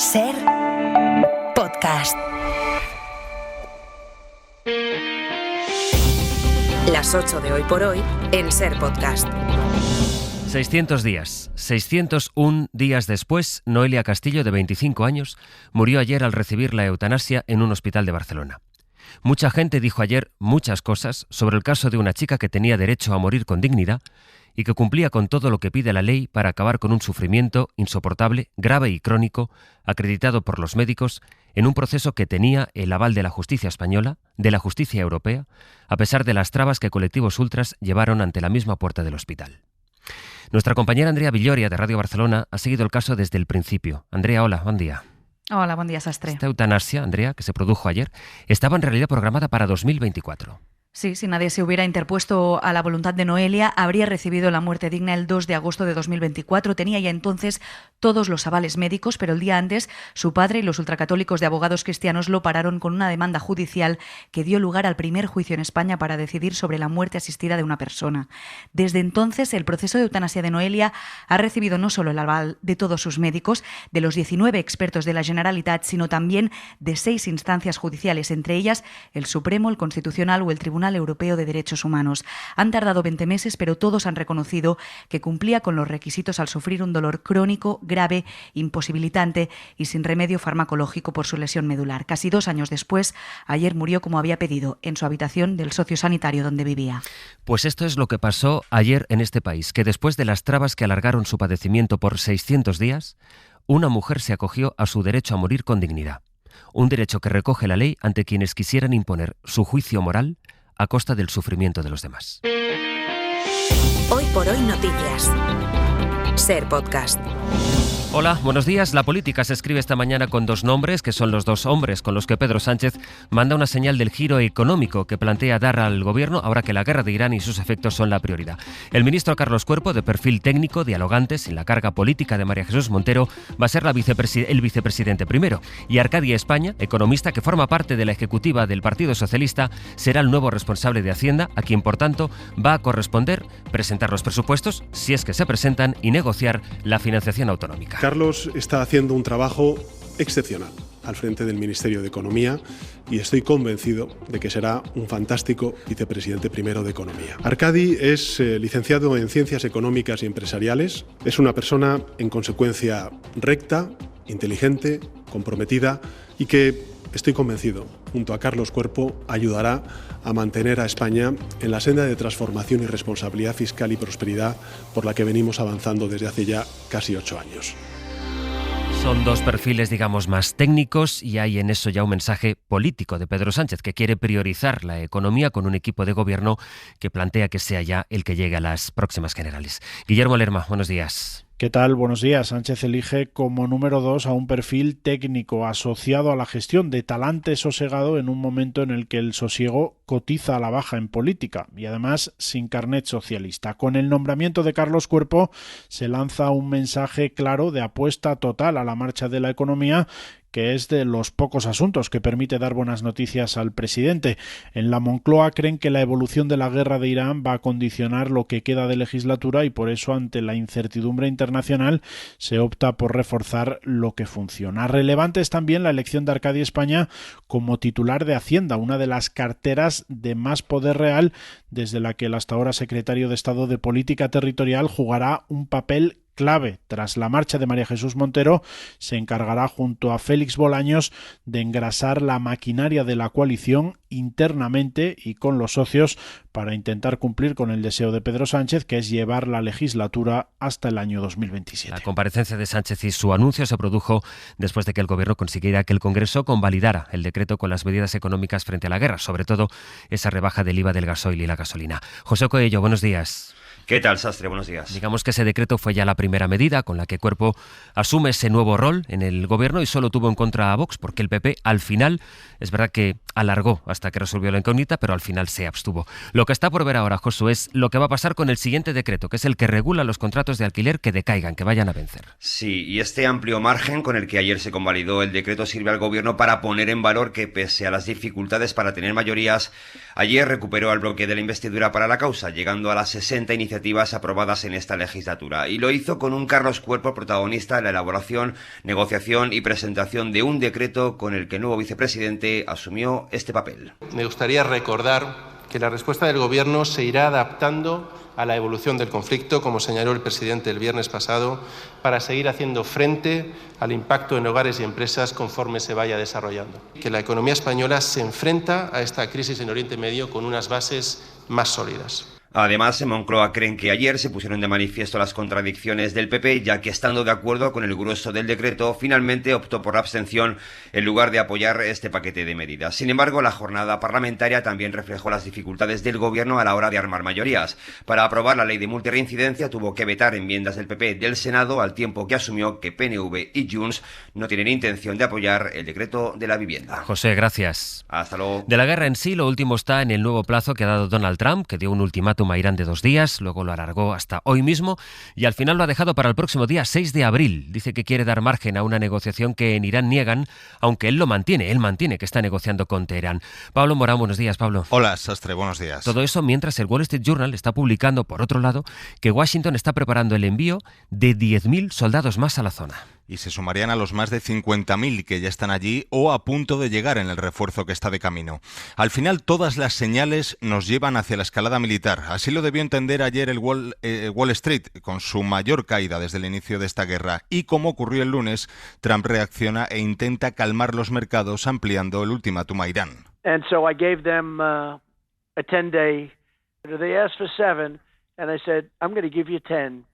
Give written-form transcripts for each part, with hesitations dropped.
Ser Podcast. Las 8 de hoy por hoy en Ser Podcast. 600 días. 601 días después, Noelia Castillo, de 25 años, murió ayer al recibir la eutanasia en un hospital de Barcelona. Mucha gente dijo ayer muchas cosas sobre el caso de una chica que tenía derecho a morir con dignidad y que cumplía con todo lo que pide la ley para acabar con un sufrimiento insoportable, grave y crónico, acreditado por los médicos, en un proceso que tenía el aval de la justicia española, de la justicia europea, a pesar de las trabas que colectivos ultras llevaron ante la misma puerta del hospital. Nuestra compañera Andrea Villoria, de Radio Barcelona, ha seguido el caso desde el principio. Andrea, hola, buen día. Hola, buen día, Sastre. Esta eutanasia, Andrea, que se produjo ayer, estaba en realidad programada para 2024. Sí, si nadie se hubiera interpuesto a la voluntad de Noelia, habría recibido la muerte digna el 2 de agosto de 2024. Tenía ya entonces todos los avales médicos, pero el día antes su padre y los ultracatólicos de abogados cristianos lo pararon con una demanda judicial que dio lugar al primer juicio en España para decidir sobre la muerte asistida de una persona. Desde entonces, el proceso de eutanasia de Noelia ha recibido no solo el aval de todos sus médicos, de los 19 expertos de la Generalitat, sino también de 6 instancias judiciales, entre ellas el Supremo, el Constitucional o el Tribunal Europeo de Derechos Humanos. Han tardado 20 meses, pero todos han reconocido que cumplía con los requisitos al sufrir un dolor crónico, grave, imposibilitante y sin remedio farmacológico por su lesión medular. Casi 2 años después, ayer murió como había pedido, en su habitación del sociosanitario donde vivía. Pues esto es lo que pasó ayer en este país, que después de las trabas que alargaron su padecimiento por 600 días, una mujer se acogió a su derecho a morir con dignidad. Un derecho que recoge la ley ante quienes quisieran imponer su juicio moral a costa del sufrimiento de los demás. Hoy por hoy noticias. Ser Podcast. Hola, buenos días. La política se escribe esta mañana con 2 nombres, que son los 2 hombres con los que Pedro Sánchez manda una señal del giro económico que plantea dar al gobierno ahora que la guerra de Irán y sus efectos son la prioridad. El ministro Carlos Cuerpo, de perfil técnico, dialogante, sin la carga política de María Jesús Montero, va a ser el vicepresidente primero. Y Arcadia España, economista que forma parte de la ejecutiva del Partido Socialista, será el nuevo responsable de Hacienda, a quien, por tanto, va a corresponder presentar los presupuestos, si es que se presentan, y negociar la financiación autonómica. Carlos está haciendo un trabajo excepcional al frente del Ministerio de Economía y estoy convencido de que será un fantástico vicepresidente primero de Economía. Arcadi es licenciado en Ciencias Económicas y Empresariales, es una persona en consecuencia recta, inteligente, comprometida y que, estoy convencido, junto a Carlos Cuerpo, ayudará a mantener a España en la senda de transformación y responsabilidad fiscal y prosperidad por la que venimos avanzando desde hace ya casi 8 años. Son 2 perfiles, digamos, más técnicos y hay en eso ya un mensaje político de Pedro Sánchez, que quiere priorizar la economía con un equipo de gobierno que plantea que sea ya el que llegue a las próximas generales. Guillermo Lerma, buenos días. ¿Qué tal? Buenos días. Sánchez elige como número 2 a un perfil técnico asociado a la gestión, de talante sosegado en un momento en el que el sosiego cotiza a la baja en política y además sin carnet socialista. Con el nombramiento de Carlos Cuerpo se lanza un mensaje claro de apuesta total a la marcha de la economía, que es de los pocos asuntos que permite dar buenas noticias al presidente. En la Moncloa creen que la evolución de la guerra de Irán va a condicionar lo que queda de legislatura y por eso, ante la incertidumbre internacional, se opta por reforzar lo que funciona. Relevante es también la elección de Arcadia España como titular de Hacienda, una de las carteras de más poder real, desde la que el hasta ahora secretario de Estado de Política Territorial jugará un papel clave. Tras la marcha de María Jesús Montero, se encargará junto a Félix Bolaños de engrasar la maquinaria de la coalición internamente y con los socios para intentar cumplir con el deseo de Pedro Sánchez, que es llevar la legislatura hasta el año 2027. La comparecencia de Sánchez y su anuncio se produjo después de que el Gobierno consiguiera que el Congreso convalidara el decreto con las medidas económicas frente a la guerra, sobre todo esa rebaja del IVA del gasoil y la gasolina. José Coello, buenos días. ¿Qué tal, Sastre? Buenos días. Digamos que ese decreto fue ya la primera medida con la que Cuerpo asume ese nuevo rol en el gobierno y solo tuvo en contra a Vox, porque el PP al final, es verdad que alargó hasta que resolvió la incógnita, pero al final se abstuvo. Lo que está por ver ahora, Josu, es lo que va a pasar con el siguiente decreto, que es el que regula los contratos de alquiler que decaigan, que vayan a vencer. Sí, y este amplio margen con el que ayer se convalidó el decreto sirve al gobierno para poner en valor que, pese a las dificultades para tener mayorías, ayer recuperó el bloque de la investidura para la causa, llegando a las 60 iniciativas iniciativas aprobadas en esta legislatura. Y lo hizo con un Carlos Cuerpo protagonista en la elaboración, negociación y presentación de un decreto con el que el nuevo vicepresidente asumió este papel. Me gustaría recordar que la respuesta del Gobierno se irá adaptando a la evolución del conflicto, como señaló el presidente el viernes pasado, para seguir haciendo frente al impacto en hogares y empresas conforme se vaya desarrollando. Que la economía española se enfrenta a esta crisis en Oriente Medio con unas bases más sólidas. Además, en Moncloa creen que ayer se pusieron de manifiesto las contradicciones del PP, ya que estando de acuerdo con el grueso del decreto, finalmente optó por la abstención en lugar de apoyar este paquete de medidas. Sin embargo, la jornada parlamentaria también reflejó las dificultades del gobierno a la hora de armar mayorías. Para aprobar la ley de multirreincidencia tuvo que vetar enmiendas del PP del Senado, al tiempo que asumió que PNV y Junts no tienen intención de apoyar el decreto de la vivienda. José, gracias. Hasta luego. De la guerra en sí, lo último está en el nuevo plazo que ha dado Donald Trump, que dio un ultimátum a Irán de 2 días, luego lo alargó hasta hoy mismo y al final lo ha dejado para el próximo día 6 de abril. Dice que quiere dar margen a una negociación que en Irán niegan, aunque él mantiene que está negociando con Teherán. Pablo Morán, buenos días, Pablo. Hola, Sastre, buenos días. Todo eso mientras el Wall Street Journal está publicando, por otro lado, que Washington está preparando el envío de 10.000 soldados más a la zona. Y se sumarían a los más de 50.000 que ya están allí o a punto de llegar en el refuerzo que está de camino. Al final, todas las señales nos llevan hacia la escalada militar. Así lo debió entender ayer el Wall Street, con su mayor caída desde el inicio de esta guerra. Y como ocurrió el lunes, Trump reacciona e intenta calmar los mercados ampliando el ultimátum a Irán. And so I gave them a 10-day. They asked for 7, and I said, I'm going to give you 10.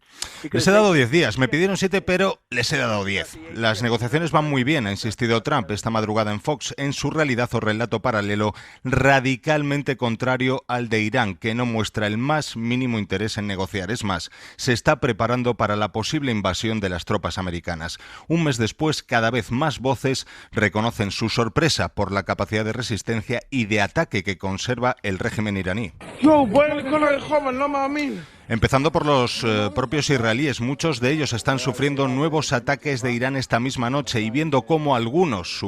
Les he dado 10 días, me pidieron 7, pero les he dado 10. Las negociaciones van muy bien, ha insistido Trump esta madrugada en Fox, en su realidad o relato paralelo radicalmente contrario al de Irán, que no muestra el más mínimo interés en negociar. Es más, se está preparando para la posible invasión de las tropas americanas. Un mes después, cada vez más voces reconocen su sorpresa por la capacidad de resistencia y de ataque que conserva el régimen iraní. Empezando por los propios israelíes, muchos de ellos están sufriendo nuevos ataques de Irán esta misma noche y viendo cómo algunos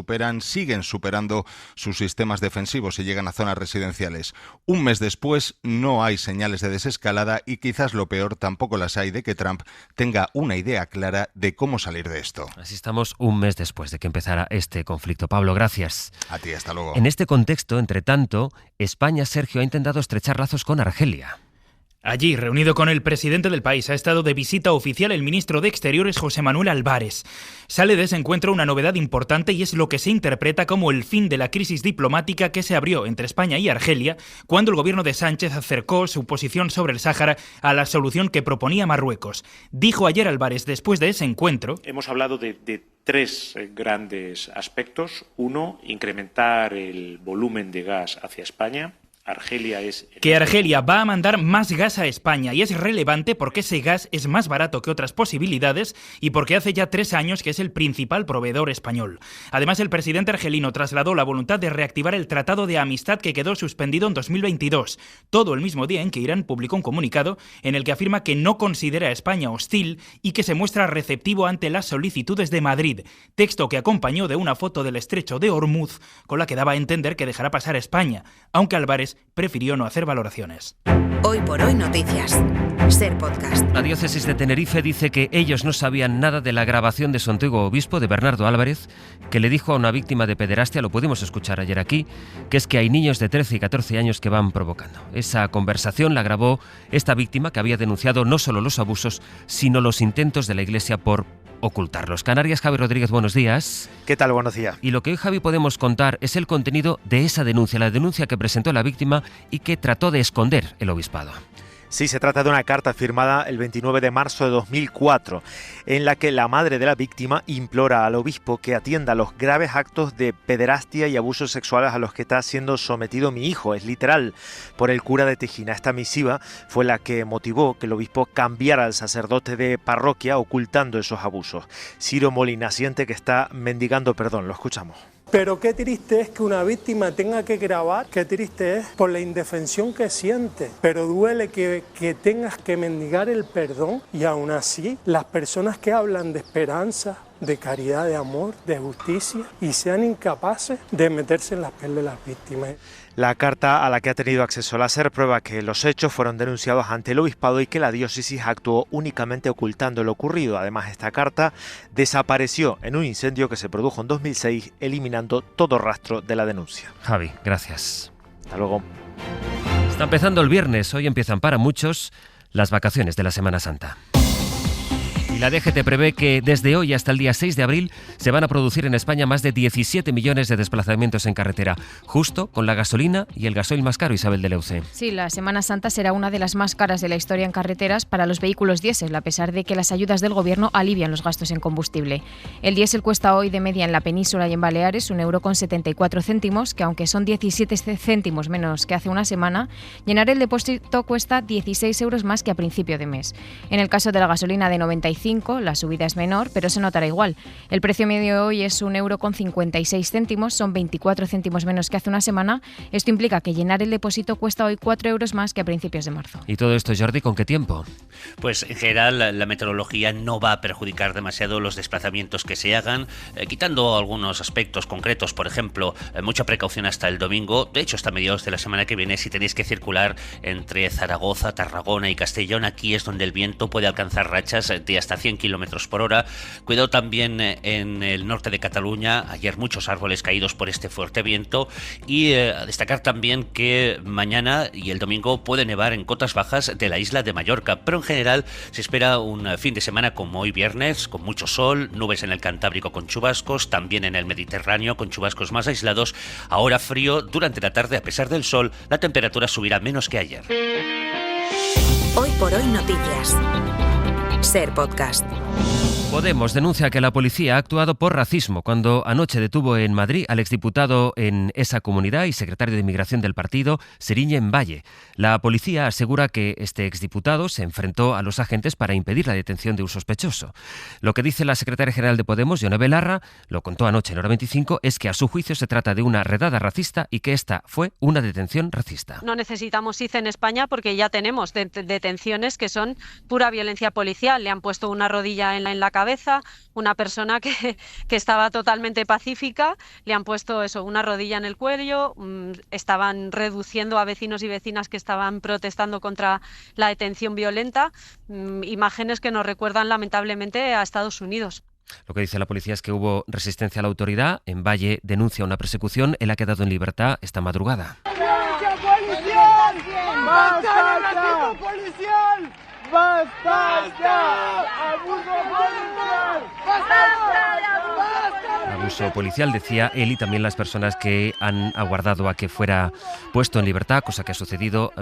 siguen superando sus sistemas defensivos y llegan a zonas residenciales. Un mes después no hay señales de desescalada y quizás lo peor tampoco las hay de que Trump tenga una idea clara de cómo salir de esto. Así estamos un mes después de que empezara este conflicto. Pablo, gracias. A ti, hasta luego. En este contexto, entre tanto, España, Sergio, ha intentado estrechar lazos con Argelia. Allí, reunido con el presidente del país, ha estado de visita oficial el ministro de Exteriores, José Manuel Álvarez. Sale de ese encuentro una novedad importante y es lo que se interpreta como el fin de la crisis diplomática que se abrió entre España y Argelia cuando el gobierno de Sánchez acercó su posición sobre el Sáhara a la solución que proponía Marruecos. Dijo ayer Álvarez, después de ese encuentro: hemos hablado de 3 grandes aspectos. 1, incrementar el volumen de gas hacia España. Argelia va a mandar más gas a España y es relevante porque ese gas es más barato que otras posibilidades y porque hace ya 3 años que es el principal proveedor español. Además, el presidente argelino trasladó la voluntad de reactivar el Tratado de Amistad que quedó suspendido en 2022, todo el mismo día en que Irán publicó un comunicado en el que afirma que no considera a España hostil y que se muestra receptivo ante las solicitudes de Madrid, texto que acompañó de una foto del estrecho de Hormuz con la que daba a entender que dejará pasar a España, aunque Álvarez prefirió no hacer valoraciones. Hoy por hoy noticias. Ser Podcast. La diócesis de Tenerife dice que ellos no sabían nada de la grabación de su antiguo obispo, de Bernardo Álvarez, que le dijo a una víctima de pederastia, lo pudimos escuchar ayer aquí, que es que hay niños de 13 y 14 años que van provocando. Esa conversación la grabó esta víctima que había denunciado no solo los abusos, sino los intentos de la Iglesia por ocultarlos. Canarias, Javi Rodríguez, buenos días. ¿Qué tal? Buenos días. Y lo que hoy, Javi, podemos contar es el contenido de esa denuncia, la denuncia que presentó la víctima y que trató de esconder el obispado. Sí, se trata de una carta firmada el 29 de marzo de 2004, en la que la madre de la víctima implora al obispo que atienda los graves actos de pederastia y abusos sexuales a los que está siendo sometido mi hijo, es literal, por el cura de Tejina. Esta misiva fue la que motivó que el obispo cambiara al sacerdote de parroquia ocultando esos abusos. Ciro Molina siente que está mendigando perdón, lo escuchamos. Pero qué triste es que una víctima tenga que grabar, qué triste es por la indefensión que siente, pero duele que tengas que mendigar el perdón y aún así las personas que hablan de esperanza, de caridad, de amor, de justicia y sean incapaces de meterse en las pieles de las víctimas. La carta a la que ha tenido acceso la SER prueba que los hechos fueron denunciados ante el obispado y que la diócesis actuó únicamente ocultando lo ocurrido. Además, esta carta desapareció en un incendio que se produjo en 2006, eliminando todo rastro de la denuncia. Javi, gracias. Hasta luego. Está empezando el viernes, hoy empiezan para muchos las vacaciones de la Semana Santa. Y la DGT prevé que desde hoy hasta el día 6 de abril se van a producir en España más de 17 millones de desplazamientos en carretera, justo con la gasolina y el gasoil más caro, Isabel de Leuce. Sí, la Semana Santa será una de las más caras de la historia en carreteras para los vehículos diésel, a pesar de que las ayudas del Gobierno alivian los gastos en combustible. El diésel cuesta hoy de media en la península y en Baleares 1,74 €, que aunque son 17 céntimos menos que hace una semana, llenar el depósito cuesta 16 € más que a principio de mes. En el caso de la gasolina de 95, la subida es menor, pero se notará igual. El precio medio hoy es 1,56 €, son 24 céntimos menos que hace una semana. Esto implica que llenar el depósito cuesta hoy 4 € más que a principios de marzo. ¿Y todo esto, Jordi, con qué tiempo? Pues en general la meteorología no va a perjudicar demasiado los desplazamientos que se hagan, quitando algunos aspectos concretos, por ejemplo, mucha precaución hasta el domingo. De hecho, hasta mediados de la semana que viene, si tenéis que circular entre Zaragoza, Tarragona y Castellón, aquí es donde el viento puede alcanzar rachas de hasta 100 kilómetros por hora. Cuidado también en el norte de Cataluña, ayer muchos árboles caídos por este fuerte viento, y a destacar también que mañana y el domingo puede nevar en cotas bajas de la isla de Mallorca, pero en general se espera un fin de semana como hoy viernes, con mucho sol, nubes en el Cantábrico con chubascos, también en el Mediterráneo con chubascos más aislados. Ahora frío, durante la tarde a pesar del sol la temperatura subirá menos que ayer. Hoy por hoy noticias. SER Podcast. Podemos denuncia que la policía ha actuado por racismo cuando anoche detuvo en Madrid al exdiputado en esa comunidad y secretario de Inmigración del partido, Seriñen Valle. La policía asegura que este exdiputado se enfrentó a los agentes para impedir la detención de un sospechoso. Lo que dice la secretaria general de Podemos, Ione Belarra, lo contó anoche en Hora 25, es que a su juicio se trata de una redada racista y que esta fue una detención racista. No necesitamos ICE en España porque ya tenemos detenciones que son pura violencia policial. Le han puesto una rodilla en la cabeza, una persona que estaba totalmente pacífica, le han puesto una rodilla en el cuello, estaban reduciendo a vecinos y vecinas que estaban protestando contra la detención violenta, imágenes que nos recuerdan lamentablemente a Estados Unidos. Lo que dice la policía es que hubo resistencia a la autoridad. En Valle denuncia una persecución. Él ha quedado en libertad esta madrugada. ¡Violencia policial! ¡Basta el racismo policial! ¡Basta ya! ¡Abuso policial! ¡Basta! Abuso policial, decía él, y también las personas que han aguardado a que fuera puesto en libertad, cosa que ha sucedido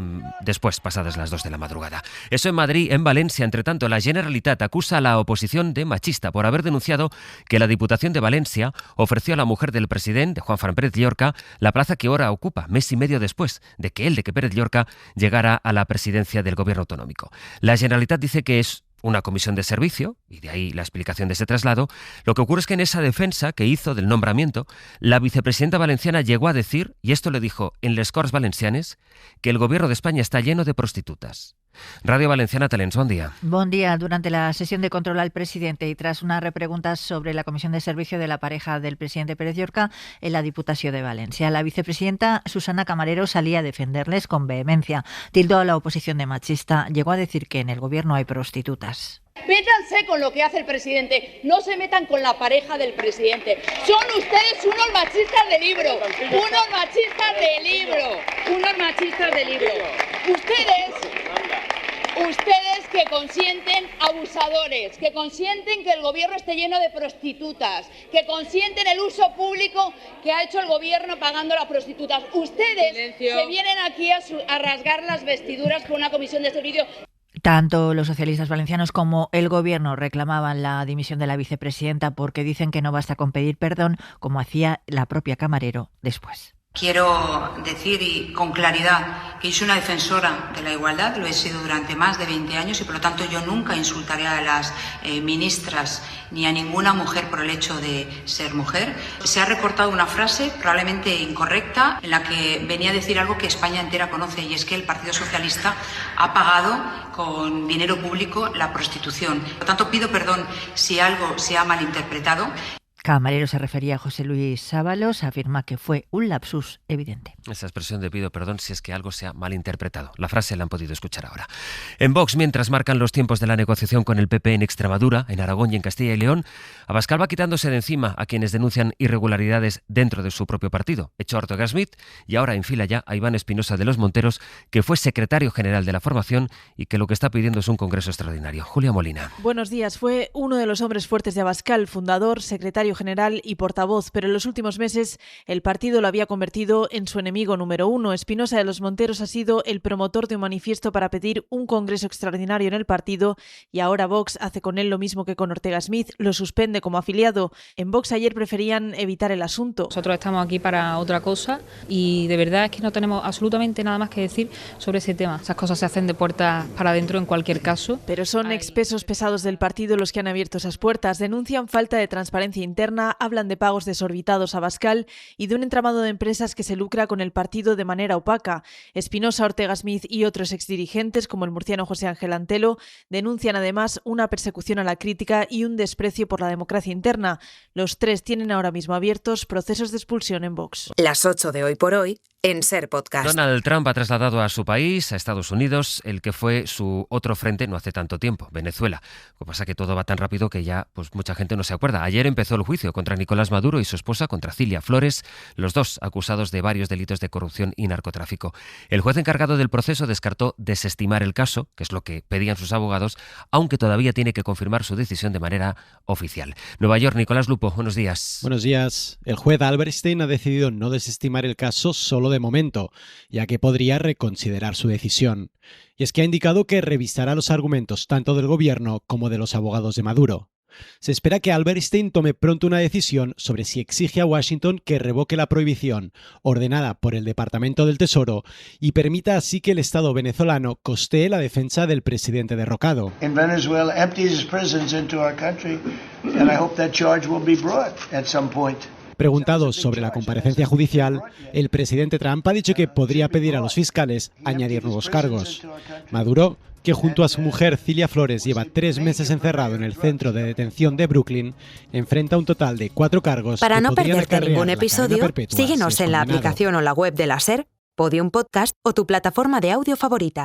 después, pasadas las 2 de la madrugada. Eso en Madrid. En Valencia, entre tanto, la Generalitat acusa a la oposición de machista por haber denunciado que la Diputación de Valencia ofreció a la mujer del presidente, Juan Fran Pérez Llorca, la plaza que ahora ocupa, mes y medio después de que Pérez Llorca llegara a la presidencia del gobierno autonómico. La Generalitat dice que es una comisión de servicio, y de ahí la explicación de ese traslado. Lo que ocurre es que en esa defensa que hizo del nombramiento, la vicepresidenta valenciana llegó a decir, y esto le dijo en Les Corts Valencianes, que el gobierno de España está lleno de prostitutas. Radio Valenciana Telens, buen día. Bon dia. Durante la sesión de control al presidente y tras una repregunta sobre la comisión de servicio de la pareja del presidente Pérez Llorca en la Diputación de Valencia, la vicepresidenta Susana Camarero salía a defenderles con vehemencia. Tildó a la oposición de machista. Llegó a decir que en el gobierno hay prostitutas. Métanse con lo que hace el presidente, no se metan con la pareja del presidente. Son ustedes unos machistas de libro, unos machistas de libro, unos machistas de libro. Ustedes que consienten abusadores, que consienten que el gobierno esté lleno de prostitutas, que consienten el uso público que ha hecho el gobierno pagando a las prostitutas. Ustedes se vienen aquí a rasgar las vestiduras con una comisión de servicio. Tanto los socialistas valencianos como el gobierno reclamaban la dimisión de la vicepresidenta porque dicen que no basta con pedir perdón, como hacía la propia Camarero después. Quiero decir y con claridad que yo soy una defensora de la igualdad, lo he sido durante más de 20 años y por lo tanto yo nunca insultaré a las ministras ni a ninguna mujer por el hecho de ser mujer. Se ha recortado una frase probablemente incorrecta en la que venía a decir algo que España entera conoce, y es que el Partido Socialista ha pagado con dinero público la prostitución. Por lo tanto, pido perdón si algo se ha malinterpretado. Camarero se refería a José Luis Ábalos, afirma que fue un lapsus evidente. Esa expresión de pido perdón si es que algo se ha malinterpretado. La frase la han podido escuchar ahora. En Vox, mientras marcan los tiempos de la negociación con el PP en Extremadura, en Aragón y en Castilla y León, Abascal va quitándose de encima a quienes denuncian irregularidades dentro de su propio partido. Echó a Ortega Smith y ahora enfila ya a Iván Espinosa de los Monteros, que fue secretario general de la formación y que lo que está pidiendo es un congreso extraordinario. Julia Molina. Buenos días. Fue uno de los hombres fuertes de Abascal, fundador, secretario general y portavoz, pero en los últimos meses el partido lo había convertido en su enemigo número uno. Espinosa de los Monteros ha sido el promotor de un manifiesto para pedir un congreso extraordinario en el partido y ahora Vox hace con él lo mismo que con Ortega Smith, lo suspende como afiliado. En Vox ayer preferían evitar el asunto. Nosotros estamos aquí para otra cosa y de verdad es que no tenemos absolutamente nada más que decir sobre ese tema. Esas cosas se hacen de puertas para adentro en cualquier caso. Pero son expesos pesados del partido los que han abierto esas puertas. Denuncian falta de transparencia interna, hablan de pagos desorbitados a Abascal y de un entramado de empresas que se lucra con el partido de manera opaca. Espinosa, Ortega Smith y otros exdirigentes, como el murciano José Ángel Antelo, denuncian además una persecución a la crítica y un desprecio por la democracia interna. Los tres tienen ahora mismo abiertos procesos de expulsión en Vox. Las 8 de Hoy por Hoy en Ser Podcast. Donald Trump ha trasladado a su país, a Estados Unidos, el que fue su otro frente no hace tanto tiempo, Venezuela. Lo que pasa es que todo va tan rápido que ya mucha gente no se acuerda. Ayer empezó el juicio contra Nicolás Maduro y su esposa, contra Cilia Flores, los dos acusados de varios delitos de corrupción y narcotráfico. El juez encargado del proceso descartó desestimar el caso, que es lo que pedían sus abogados, aunque todavía tiene que confirmar su decisión de manera oficial. Nueva York, Nicolás Lupo, buenos días. Buenos días. El juez Alberstein ha decidido no desestimar el caso solo de momento, ya que podría reconsiderar su decisión. Y es que ha indicado que revisará los argumentos tanto del gobierno como de los abogados de Maduro. Se espera que Alberstein tome pronto una decisión sobre si exige a Washington que revoque la prohibición ordenada por el Departamento del Tesoro y permita así que el Estado venezolano costee la defensa del presidente derrocado. In Venezuela empties its prisons into our country, and I hope that charge will be brought at some point. Preguntado sobre la comparecencia judicial, el presidente Trump ha dicho que podría pedir a los fiscales añadir nuevos cargos. Maduro, que junto a su mujer Cilia Flores lleva 3 meses encerrado en el centro de detención de Brooklyn, enfrenta un total de 4 cargos. Para no perderte ningún la episodio, perpetua, síguenos si es en la condenado. aplicación o la web de la SER, Podium Podcast o tu plataforma de audio favorita.